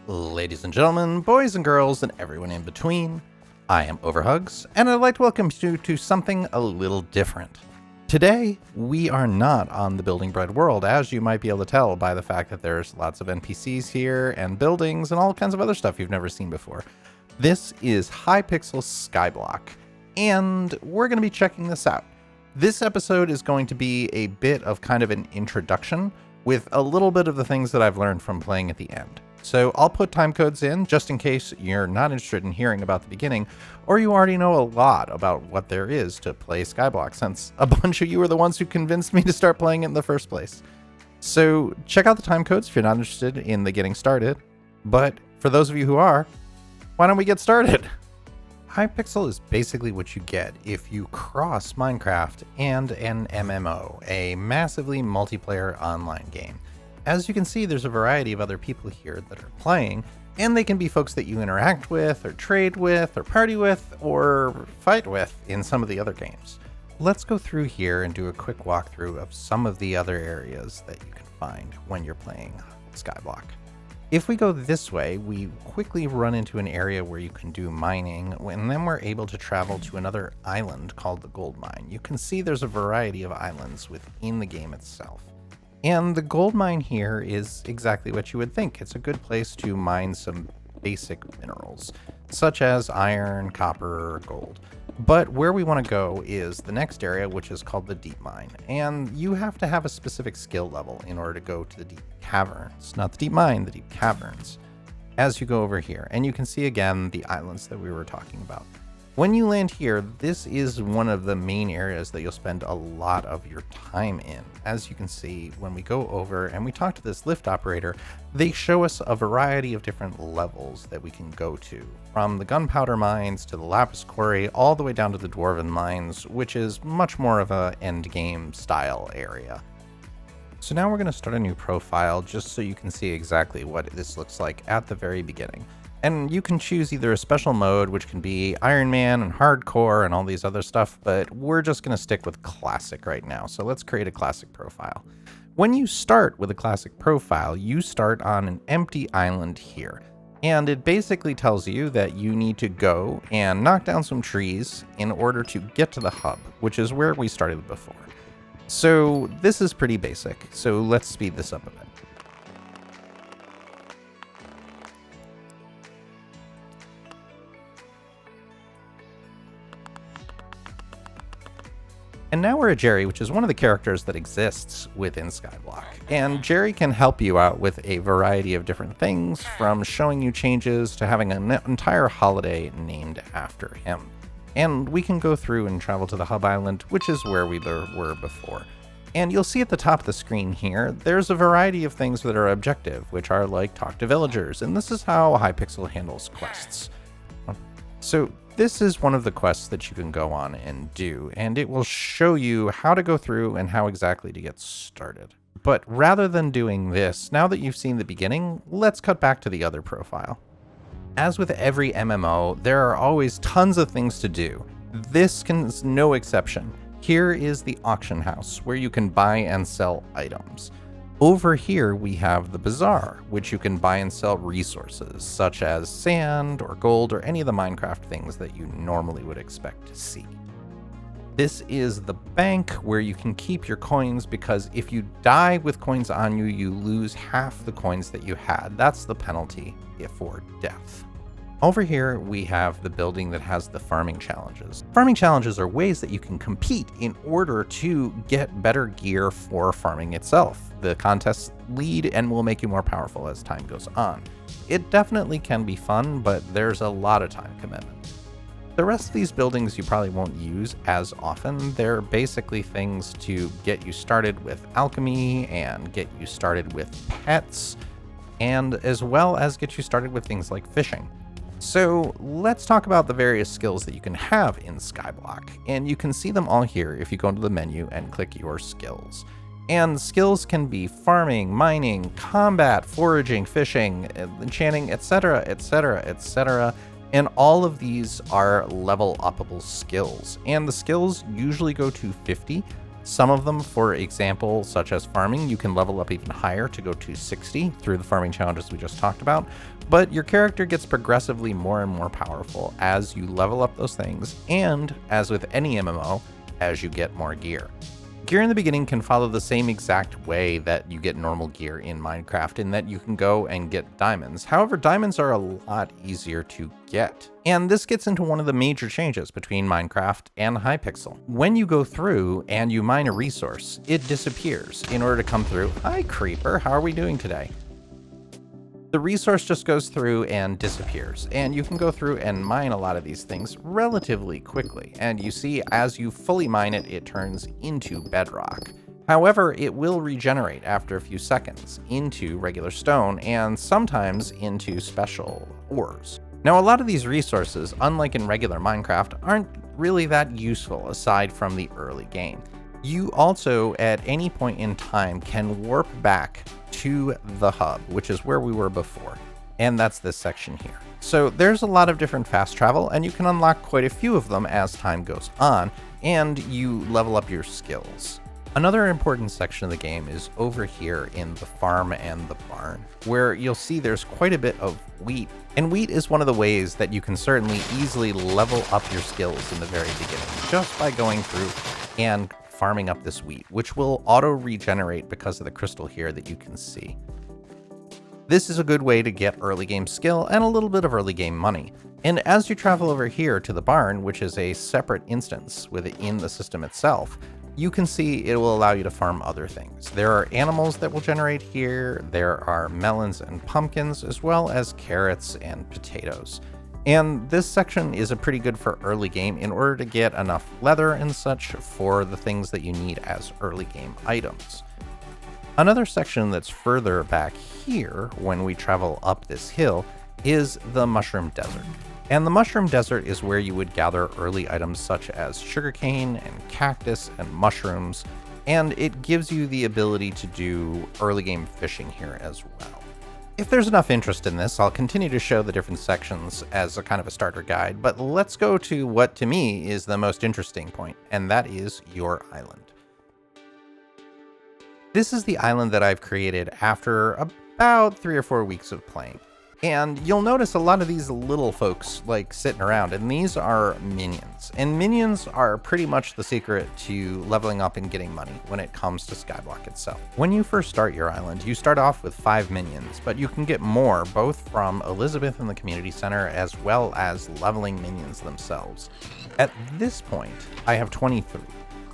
Ladies and gentlemen, boys and girls, and everyone in between, I am OverHugs, and I'd like to welcome you to something a little different. Today, we are not on the Building Bread world, as you might be able to tell by the fact that there's lots of NPCs here, and buildings, and all kinds of other stuff you've never seen before. This is Hypixel Skyblock, and we're going to be checking this out. This episode is going to be a bit of kind of an introduction, with a little bit of the things that I've learned from playing at the end. So I'll put time codes in just in case you're not interested in hearing about the beginning, or you already know a lot about what there is to play Skyblock, since a bunch of you are the ones who convinced me to start playing it in the first place. So check out the time codes if you're not interested in the getting started, but for those of you who are, why don't we get started? Hypixel is basically what you get if you cross Minecraft and an MMO, a massively multiplayer online game. As you can see, there's a variety of other people here that are playing, and they can be folks that you interact with, or trade with, or party with, or fight with in some of the other games. Let's go through here and do a quick walkthrough of some of the other areas that you can find when you're playing Skyblock. If we go this way, we quickly run into an area where you can do mining, and then we're able to travel to another island called the Gold Mine. You can see there's a variety of islands within the game itself. And the gold mine here is exactly what you would think. It's a good place to mine some basic minerals, such as iron, copper, or gold. But where we want to go is the next area, which is called the Deep Mine. And you have to have a specific skill level in order to go to the Deep Caverns. Not the Deep Mine, the Deep Caverns. As you go over here, and you can see again the islands that we were talking about. When you land here, this is one of the main areas that you'll spend a lot of your time in. As you can see, when we go over and we talk to this lift operator, they show us a variety of different levels that we can go to, from the gunpowder mines to the lapis quarry, all the way down to the dwarven mines, which is much more of a end game style area. So now we're going to start a new profile just so you can see exactly what this looks like at the very beginning. And you can choose either a special mode, which can be Iron Man and Hardcore and all these other stuff, but we're just going to stick with Classic right now. So let's create a Classic profile. When you start with a Classic profile, you start on an empty island here. And it basically tells you that you need to go and knock down some trees in order to get to the hub, which is where we started before. So this is pretty basic, so let's speed this up a bit. And now we're at Jerry, which is one of the characters that exists within Skyblock. And Jerry can help you out with a variety of different things, from showing you changes to having an entire holiday named after him. And we can go through and travel to the Hub Island, which is where we were before. And you'll see at the top of the screen here, there's a variety of things that are objective, which are like talk to villagers, and this is how Hypixel handles quests. So this is one of the quests that you can go on and do, and it will show you how to go through and how exactly to get started. But rather than doing this, now that you've seen the beginning, let's cut back to the other profile. As with every MMO, there are always tons of things to do. This is no exception. Here is the auction house, where you can buy and sell items. Over here, we have the bazaar, which you can buy and sell resources, such as sand or gold or any of the Minecraft things that you normally would expect to see. This is the bank, where you can keep your coins, because if you die with coins on you, you lose half the coins that you had. That's the penalty for death. Over here, we have the building that has the farming challenges. Farming challenges are ways that you can compete in order to get better gear for farming itself. The contests lead and will make you more powerful as time goes on. It definitely can be fun, but there's a lot of time commitment. The rest of these buildings you probably won't use as often. They're basically things to get you started with alchemy and get you started with pets, and as well as get you started with things like fishing. So let's talk about the various skills that you can have in Skyblock, and you can see them all here if you go into the menu and click your skills. And skills can be farming, mining, combat, foraging, fishing, enchanting, etc., etc., etc. And all of these are level upable skills, and the skills usually go to 50. Some of them, for example, such as farming, you can level up even higher to go to 60 through the farming challenges we just talked about, but your character gets progressively more and more powerful as you level up those things, and as with any MMO, as you get more gear. Gear in the beginning can follow the same exact way that you get normal gear in Minecraft, in that you can go and get diamonds. However, diamonds are a lot easier to get. And this gets into one of the major changes between Minecraft and Hypixel. When you go through and you mine a resource, it disappears in order to come through. Hi, Creeper, how are we doing today? The resource just goes through and disappears, and you can go through and mine a lot of these things relatively quickly, and you see as you fully mine it, it turns into bedrock. However, it will regenerate after a few seconds into regular stone and sometimes into special ores. Now, a lot of these resources, unlike in regular Minecraft, aren't really that useful aside from the early game. You also, at any point in time, can warp back to the hub, which is where we were before, and that's this section here. So there's a lot of different fast travel, and you can unlock quite a few of them as time goes on, and you level up your skills. Another important section of the game is over here in the farm and the barn, where you'll see there's quite a bit of wheat, and wheat is one of the ways that you can certainly easily level up your skills in the very beginning, just by going through and farming up this wheat, which will auto regenerate because of the crystal here that you can see. This is a good way to get early game skill and a little bit of early game money. And as you travel over here to the barn, which is a separate instance within the system itself, you can see it will allow you to farm other things. There are animals that will generate here, there are melons and pumpkins, as well as carrots and potatoes. And this section is a pretty good for early game in order to get enough leather and such for the things that you need as early game items. Another section that's further back here when we travel up this hill is the Mushroom Desert. And the Mushroom Desert is where you would gather early items such as sugarcane and cactus and mushrooms, and it gives you the ability to do early game fishing here as well. If there's enough interest in this, I'll continue to show the different sections as a kind of a starter guide, but let's go to what to me is the most interesting point, and that is your island. This is the island that I've created after about 3 or 4 weeks of playing. And you'll notice a lot of these little folks like sitting around, and these are minions. And minions are pretty much the secret to leveling up and getting money when it comes to Skyblock itself. When you first start your island, you start off with 5 minions, but you can get more both from Elizabeth in the community center as well as leveling minions themselves. At this point, I have 23.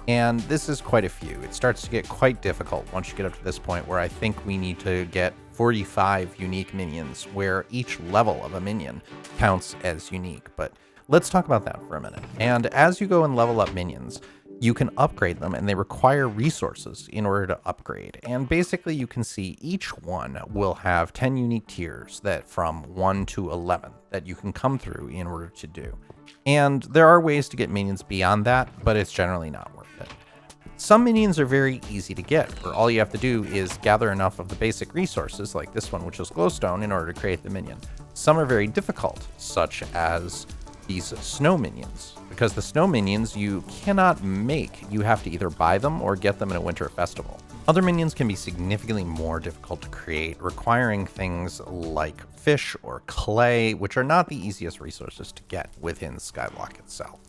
And this is quite a few. It starts to get quite difficult once you get up to this point where I think we need to get 45 unique minions, where each level of a minion counts as unique. But let's talk about that for a minute. And as you go and level up minions, you can upgrade them, and they require resources in order to upgrade. And basically you can see each one will have 10 unique tiers that from 1 to 11 that you can come through in order to do. And there are ways to get minions beyond that, but it's generally not worth it. Some minions are very easy to get, where all you have to do is gather enough of the basic resources, like this one, which is glowstone, in order to create the minion. Some are very difficult, such as these snow minions, because the snow minions you cannot make. You have to either buy them or get them in a winter festival. Other minions can be significantly more difficult to create, requiring things like fish or clay, which are not the easiest resources to get within Skyblock itself.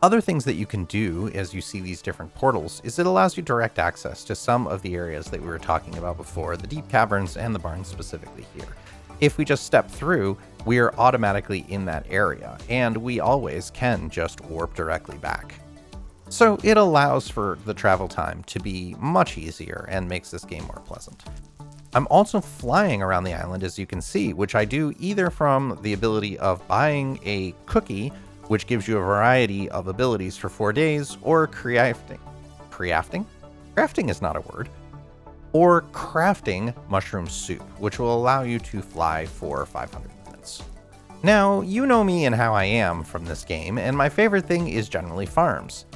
Other things that you can do as you see these different portals is it allows you direct access to some of the areas that we were talking about before, the deep caverns and the barns specifically here. If we just step through, we are automatically in that area, and we always can just warp directly back. So it allows for the travel time to be much easier and makes this game more pleasant. I'm also flying around the island, as you can see, which I do either from the ability of buying a cookie, which gives you a variety of abilities for 4 days, or crafting. Crafting is not a word. Or crafting mushroom soup, which will allow you to fly for 500 minutes. Now, you know me and how I am from this game, and my favorite thing is generally farms.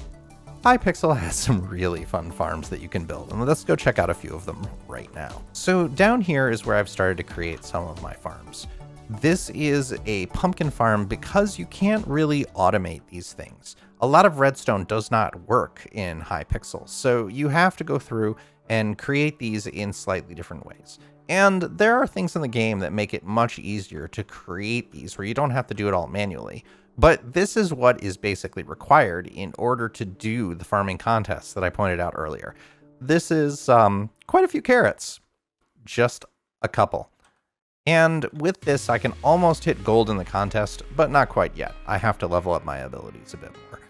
Hypixel has some really fun farms that you can build, and let's go check out a few of them right now. So down here is where I've started to create some of my farms. This is a pumpkin farm because you can't really automate these things. a lot of redstone does not work in Hypixel, so you have to go through and create these in slightly different ways. And there are things in the game that make it much easier to create these where you don't have to do it all manually. But this is what is basically required in order to do the farming contests that I pointed out earlier. This is quite a few carrots, just a couple. And with this, I can almost hit gold in the contest, but not quite yet. I have to level up my abilities a bit more.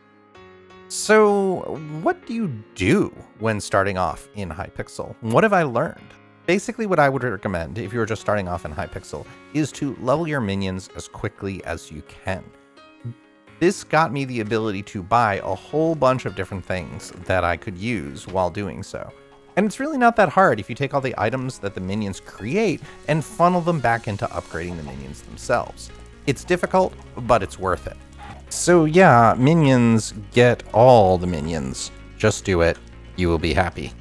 So what do you do when starting off in Hypixel? What have I learned? Basically, what I would recommend if you're just starting off in Hypixel is to level your minions as quickly as you can. This got me the ability to buy a whole bunch of different things that I could use while doing so. And it's really not that hard if you take all the items that the minions create and funnel them back into upgrading the minions themselves. It's difficult, but it's worth it. So yeah, minions, get all the minions. Just do it. You will be happy.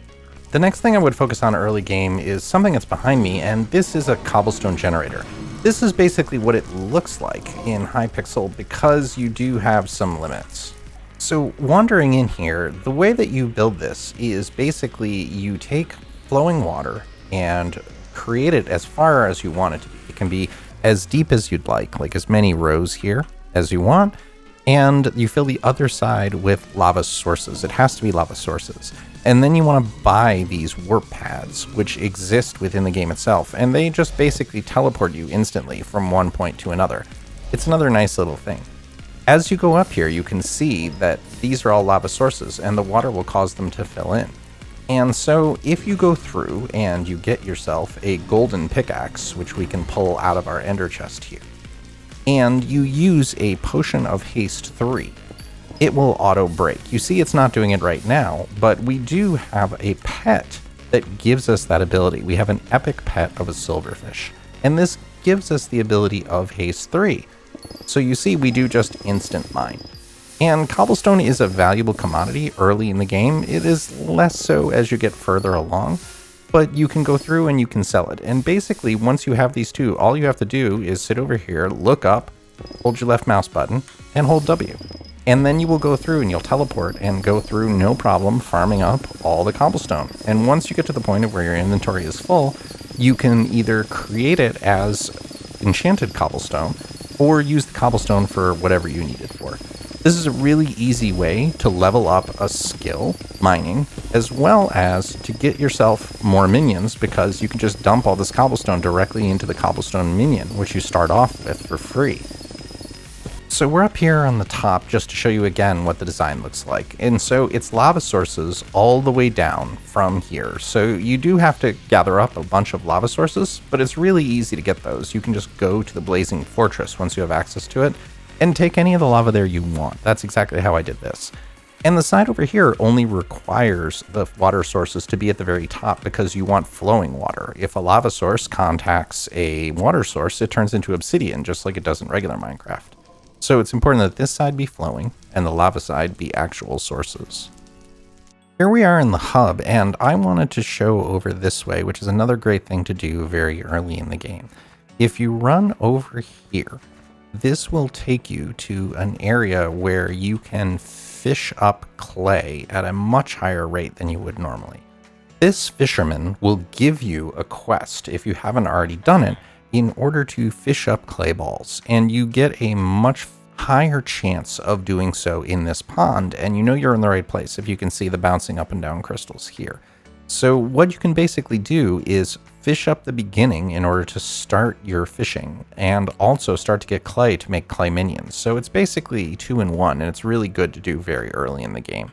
The next thing I would focus on early game is something that's behind me, and this is a Cobblestone Generator. This is basically what it looks like in Hypixel because you do have some limits. So wandering in here, the way that you build this is basically you take flowing water and create it as far as you want it to be. It can be as deep as you'd like as many rows here as you want, and you fill the other side with lava sources. It has to be lava sources. And then you want to buy these warp pads, which exist within the game itself, and they just basically teleport you instantly from one point to another. It's another nice little thing. As you go up here, you can see that these are all lava sources, and the water will cause them to fill in. And so if you go through and you get yourself a golden pickaxe, which we can pull out of our ender chest here, and you use a potion of haste 3, it will auto break. You see it's not doing it right now, but we do have a pet that gives us that ability. We have an epic pet of a silverfish, and this gives us the ability of haste 3. So you see we do just instant mine. And cobblestone is a valuable commodity early in the game. It is less so as you get further along, but you can go through and you can sell it. And basically, once you have these two, all you have to do is sit over here, look up, hold your left mouse button, and hold W. And then you will go through and you'll teleport and go through no problem farming up all the cobblestone. And once you get to the point of where your inventory is full, you can either create it as enchanted cobblestone or use the cobblestone for whatever you need it for. This is a really easy way to level up a skill, mining, as well as to get yourself more minions because you can just dump all this cobblestone directly into the cobblestone minion, which you start off with for free. So we're up here on the top just to show you again what the design looks like. And so it's lava sources all the way down from here. So you do have to gather up a bunch of lava sources, but it's really easy to get those. You can just go to the Blazing Fortress once you have access to it and take any of the lava there you want. That's exactly how I did this. And the side over here only requires the water sources to be at the very top because you want flowing water. If a lava source contacts a water source, it turns into obsidian, just like it does in regular Minecraft. So it's important that this side be flowing and the lava side be actual sources. Here we are in the hub, and I wanted to show over this way, which is another great thing to do very early in the game. If you run over here, this will take you to an area where you can fish up clay at a much higher rate than you would normally. This fisherman will give you a quest, if you haven't already done it, in order to fish up clay balls, and you get a much higher chance of doing so in this pond, and you know you're in the right place if you can see the bouncing up and down crystals here. So what you can basically do is fish up the beginning in order to start your fishing, and also start to get clay to make clay minions. So it's basically 2 in 1, and it's really good to do very early in the game.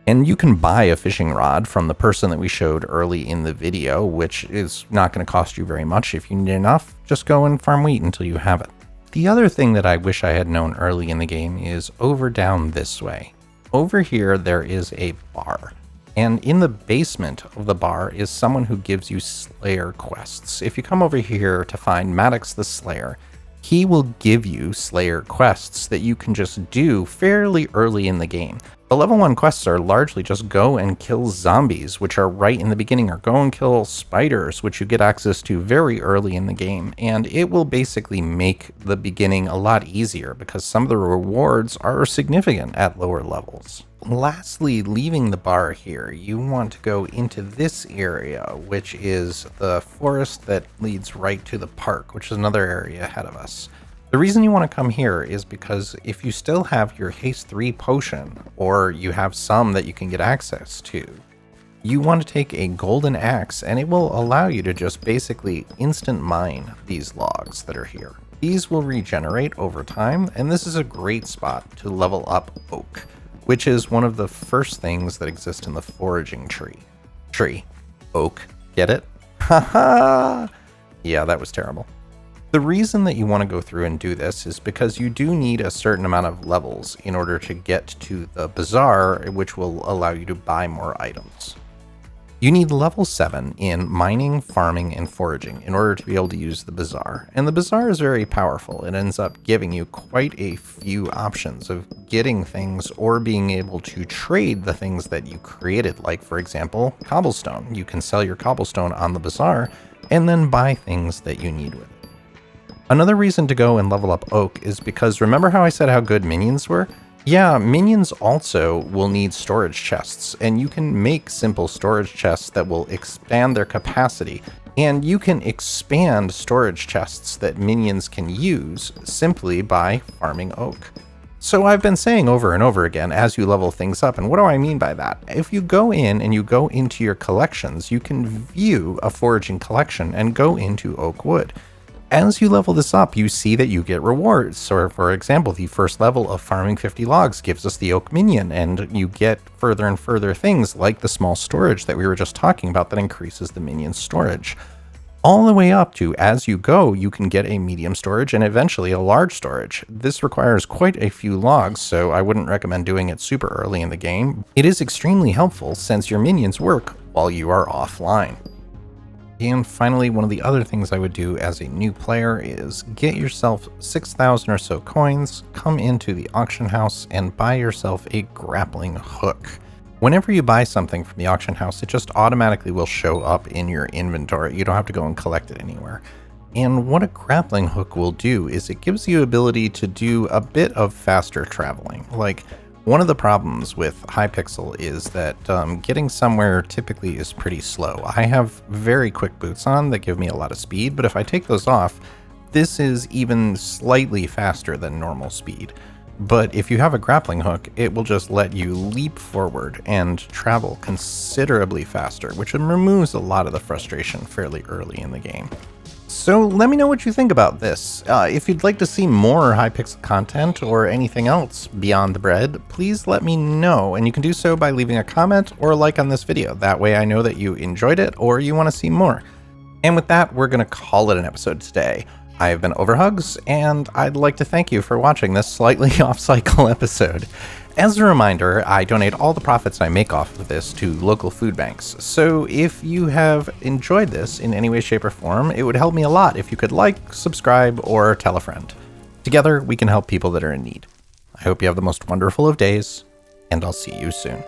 And you can buy a fishing rod from the person that we showed early in the video, which is not going to cost you very much. If you need enough, just go and farm wheat until you have it. The other thing that I wish I had known early in the game is over down this way. Over here, there is a bar. And in the basement of the bar is someone who gives you Slayer quests. If you come over here to find Maddox the Slayer, he will give you Slayer quests that you can just do fairly early in the game. The level 1 quests are largely just go and kill zombies, which are right in the beginning, or go and kill spiders, which you get access to very early in the game, and it will basically make the beginning a lot easier because some of the rewards are significant at lower levels. Lastly, leaving the bar here, you want to go into this area, which is the forest that leads right to the park, which is another area ahead of us. The reason you want to come here is because if you still have your haste 3 potion, or you have some that you can get access to, you want to take a golden axe and it will allow you to just basically instant mine these logs that are here. These will regenerate over time, and this is a great spot to level up oak, which is one of the first things that exist in the foraging tree. Oak. Get it? Haha! Yeah, that was terrible. The reason that you want to go through and do this is because you do need a certain amount of levels in order to get to the bazaar, which will allow you to buy more items. You need level 7 in mining, farming, and foraging in order to be able to use the bazaar. And the bazaar is very powerful. It ends up giving you quite a few options of getting things or being able to trade the things that you created. Like, for example, cobblestone. You can sell your cobblestone on the bazaar and then buy things that you need with it. Another reason to go and level up oak is because remember how I said how good minions were? Yeah, minions also will need storage chests, and you can make simple storage chests that will expand their capacity, and you can expand storage chests that minions can use simply by farming oak. So I've been saying over and over again as you level things up, and what do I mean by that? If you go in and you go into your collections, you can view a foraging collection and go into oak wood. As you level this up, you see that you get rewards. So for example, the first level of farming 50 logs gives us the oak minion, and you get further and further things like the small storage that we were just talking about that increases the minion storage. All the way up to, as you go, you can get a medium storage and eventually a large storage. This requires quite a few logs, so I wouldn't recommend doing it super early in the game. It is extremely helpful since your minions work while you are offline. And finally, one of the other things I would do as a new player is get yourself 6,000 or so coins, come into the auction house, and buy yourself a grappling hook. Whenever you buy something from the auction house, it just automatically will show up in your inventory. You don't have to go and collect it anywhere. And what a grappling hook will do is it gives you ability to do a bit of faster traveling. Like, one of the problems with Hypixel is that getting somewhere typically is pretty slow. I have very quick boots on that give me a lot of speed, but if I take those off, this is even slightly faster than normal speed. But if you have a grappling hook, it will just let you leap forward and travel considerably faster, which removes a lot of the frustration fairly early in the game. So let me know what you think about this. If you'd like to see more Hypixel content or anything else beyond the bread, please let me know, and you can do so by leaving a comment or a like on this video. That way I know that you enjoyed it or you want to see more. And with that, we're going to call it an episode today. I've been OverHugs, and I'd like to thank you for watching this slightly off-cycle episode. As a reminder, I donate all the profits I make off of this to local food banks, so if you have enjoyed this in any way, shape, or form, it would help me a lot if you could like, subscribe, or tell a friend. Together, we can help people that are in need. I hope you have the most wonderful of days, and I'll see you soon.